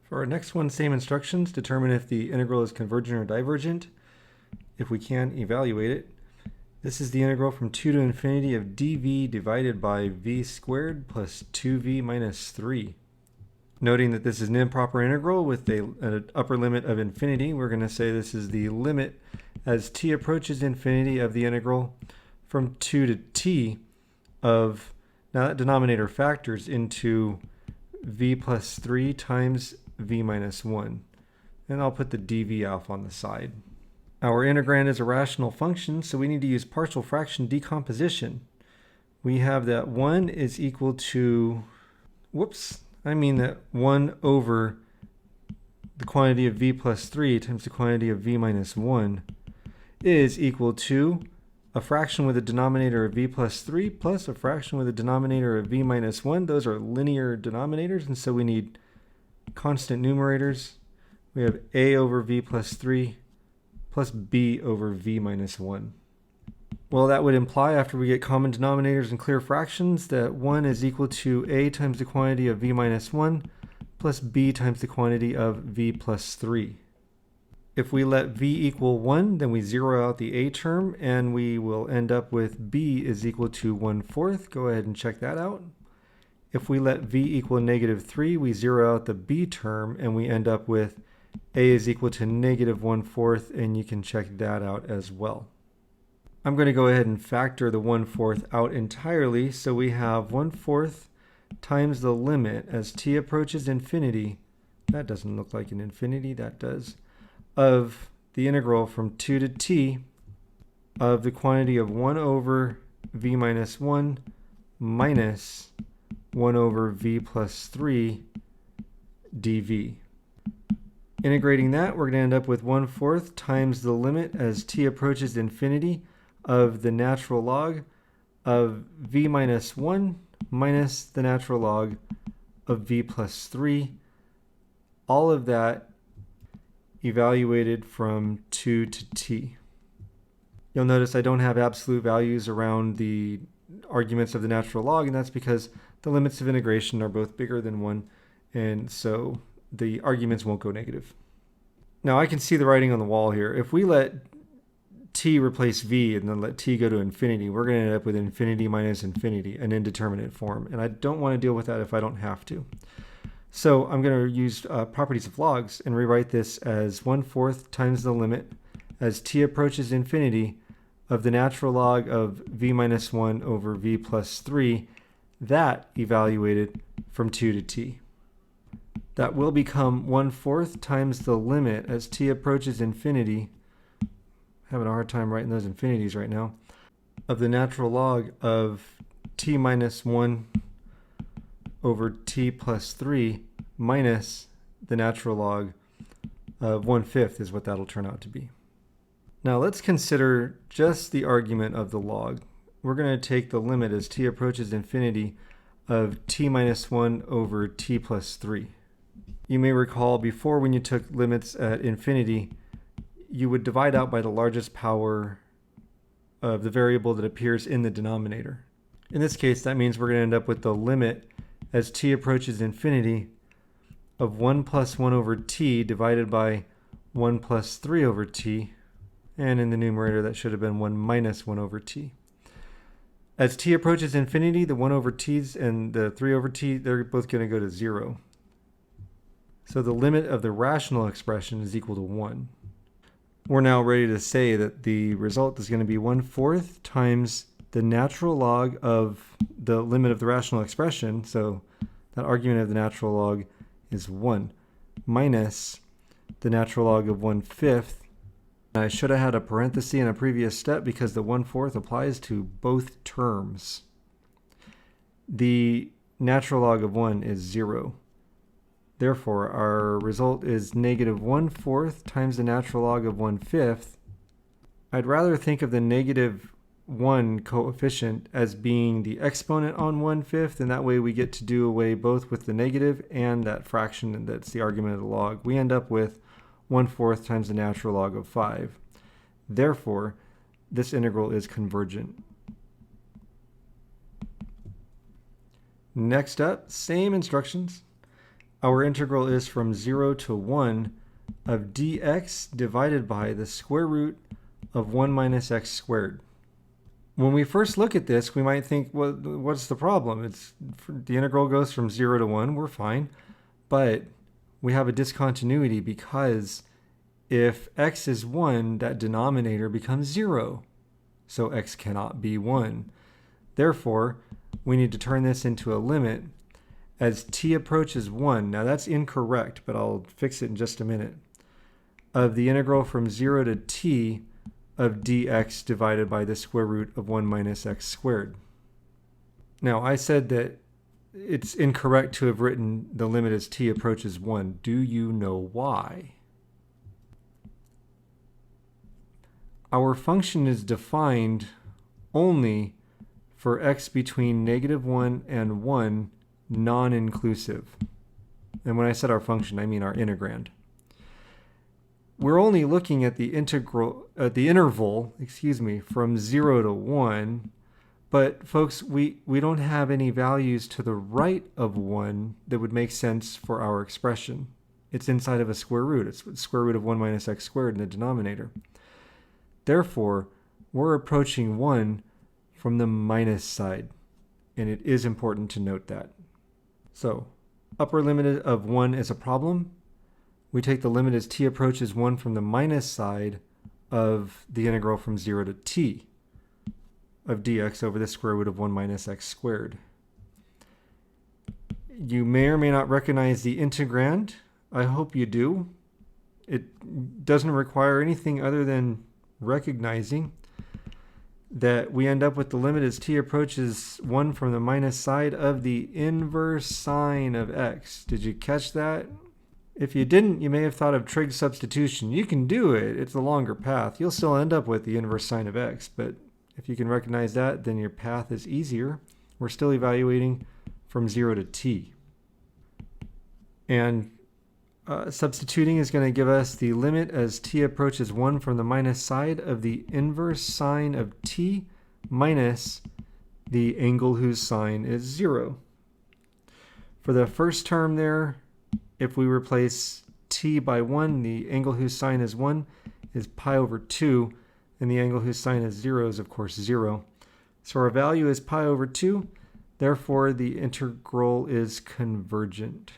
For our next one, same instructions. Determine if the integral is convergent or divergent. If we can, evaluate it. This is the integral from 2 to infinity of dv divided by v squared plus 2v minus 3. Noting that this is an improper integral with an upper limit of infinity, we're going to say this is the limit as t approaches infinity of the integral from 2 to t of, now that denominator factors into v plus 3 times v minus 1. And I'll put the dv alpha on the side. Our integrand is a rational function, so we need to use partial fraction decomposition. We have that 1 is equal to, that 1 over the quantity of v plus 3 times the quantity of v minus 1 is equal to a fraction with a denominator of v plus 3 plus a fraction with a denominator of v minus 1. Those are linear denominators, and so we need constant numerators. We have a over v plus 3 plus b over v minus 1. Well, that would imply, after we get common denominators and clear fractions, that 1 is equal to a times the quantity of v minus 1 plus b times the quantity of v plus 3. If we let v equal 1, then we zero out the a term, and we will end up with b is equal to 1/4. Go ahead and check that out. If we let v equal -3, we zero out the b term, and we end up with a is equal to -1/4, and you can check that out as well. I'm going to go ahead and factor the 1/4 out entirely, so we have 1/4 times the limit as t approaches infinity. That doesn't look like an infinity, that does. Of the integral from 2 to t of the quantity of 1 over v minus 1 minus 1 over v plus 3 dv. Integrating that, we're going to end up with 1/4 times the limit as t approaches infinity of the natural log of v minus 1 minus the natural log of v plus 3. All of that evaluated from 2 to t. You'll notice I don't have absolute values around the arguments of the natural log, and that's because the limits of integration are both bigger than 1, and so the arguments won't go negative. Now I can see the writing on the wall here. If we let t replace v and then let t go to infinity, we're going to end up with infinity minus infinity, an indeterminate form, and I don't want to deal with that if I don't have to. So I'm going to use properties of logs and rewrite this as 1/4 times the limit as t approaches infinity of the natural log of v minus 1 over v plus 3, that evaluated from 2 to t. That will become 1/4 times the limit as t approaches infinity. Having a hard time writing those infinities right now. Of the natural log of t minus 1 over t plus 3 minus the natural log of 1/5 is what that'll turn out to be. Now let's consider just the argument of the log. We're going to take the limit as t approaches infinity of t minus 1 over t plus 3. You may recall before, when you took limits at infinity, you would divide out by the largest power of the variable that appears in the denominator. In this case, that means we're going to end up with the limit as t approaches infinity of 1 plus 1 over t divided by 1 plus 3 over t, and in the numerator that should have been 1 minus 1 over t. As t approaches infinity, the 1 over t's and the 3 over t, they're both going to go to 0. So the limit of the rational expression is equal to 1. We're now ready to say that the result is going to be 1/4 times the natural log of the limit of the rational expression, so that argument of the natural log is 1, minus the natural log of 1/5. I should have had a parenthesis in a previous step because the 1/4 applies to both terms. The natural log of 1 is 0. Therefore, our result is -1/4 times the natural log of 1/5. I'd rather think of the -1 coefficient as being the exponent on 1/5, and that way we get to do away both with the negative and that fraction that's the argument of the log. We end up with 1/4 times the natural log of 5. Therefore, this integral is convergent. Next up, same instructions. our integral is from 0 to 1 of dx divided by the square root of 1 minus x squared. When we first look at this, we might think, well, what's the problem? The integral goes from 0 to 1, we're fine. But we have a discontinuity because if x is 1, that denominator becomes 0. So x cannot be 1. Therefore, we need to turn this into a limit as t approaches 1. Now that's incorrect, but I'll fix it in just a minute. Of the integral from 0 to t of dx divided by the square root of 1 minus x squared. Now I said that it's incorrect to have written the limit as t approaches 1. Do you know why? Our function is defined only for x between -1 and 1 non-inclusive. And when I said our function, I mean our integrand. We're only looking at the interval, from 0 to 1. But folks, we don't have any values to the right of 1 that would make sense for our expression. It's inside of a square root. It's the square root of 1 minus x squared in the denominator. Therefore, we're approaching 1 from the minus side. And it is important to note that. So, upper limit of 1 is a problem. We take the limit as t approaches 1 from the minus side of the integral from 0 to t of dx over the square root of 1 minus x squared. You may or may not recognize the integrand. I hope you do. It doesn't require anything other than recognizing that we end up with the limit as t approaches 1 from the minus side of the inverse sine of x. Did you catch that? If you didn't, you may have thought of trig substitution. You can do it. It's a longer path. You'll still end up with the inverse sine of x, but if you can recognize that, then your path is easier. We're still evaluating from 0 to t. And substituting is going to give us the limit as t approaches 1 from the minus side of the inverse sine of t minus the angle whose sine is 0. For the first term there, if we replace t by 1, the angle whose sine is 1 is pi over 2, and the angle whose sine is 0 is, of course, 0. So our value is pi over 2. Therefore, the integral is convergent.